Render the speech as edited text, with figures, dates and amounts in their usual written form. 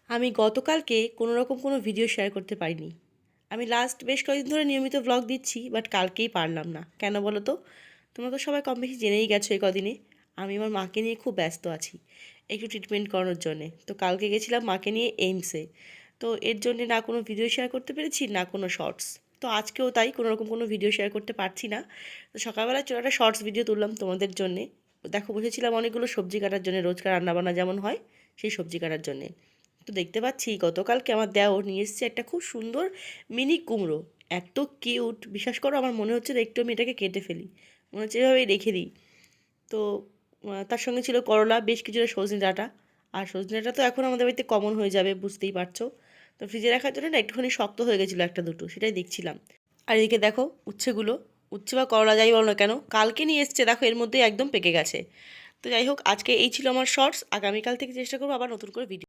আমি গতকালকে কোনো রকম কোনো ভিডিও শেয়ার করতে পারিনি। আমি লাস্ট বেশ কয়েকদিন ধরে নিয়মিত ভ্লগ দিচ্ছি, বাট কালকেই পারলাম না। কেন বলো তো? তোমরা তো সবাই কম বেশি জেনেই গেছো এই কদিনে। আমি আমার মাকে নিয়ে খুব ব্যস্ত আছি, একটু ট্রিটমেন্ট করানোর জন্যে। তো কালকে গেছিলাম মাকে নিয়ে এইমসে। তো এর জন্যে না কোনো ভিডিও শেয়ার করতে পেরেছি, না কোনো শর্টস। তো আজকেও তাই কোনো রকম কোনো ভিডিও শেয়ার করতে পারছি না। তো সকালবেলা চলো একটা শর্টস ভিডিও তুললাম তোমাদের জন্যে। দেখো, বসেছিলাম অনেকগুলো সবজি কাটার জন্য, রোজকার রান্নাবান্না যেমন হয় সেই সবজি কাটার জন্যে। তো দেখতে পাচ্ছি গতকালকে আমার দেওর নিয়ে এসেছে একটা খুব সুন্দর মিনি কুমড়ো। এত কিউট, বিশ্বাস করো আমার মনে হচ্ছে না একটু আমি এটাকে কেটে ফেলি, মনে হচ্ছে এভাবেই রেখে দিই। তো তার সঙ্গে ছিল করলা, বেশ কিছুটা সজনে ডাঁটা। আর সজনে ডাঁটা তো এখন আমাদের বাড়িতে কমন হয়ে যাবে, বুঝতেই পারছো। তো ফ্রিজে রাখার জন্য না একটুখানি শক্ত হয়ে গেছিলো একটা দুটো, সেটাই দেখছিলাম। আর এদিকে দেখো উচ্ছেগুলো, উচ্ছে বা করলা যাই বলো না কেন, কালকে নিয়ে এসছে, দেখো এর মধ্যেই একদম পেকে গেছে। তো যাই হোক, আজকে এই ছিল আমার শর্টস। আগামীকাল থেকে চেষ্টা করবো আবার নতুন করে ভিডিও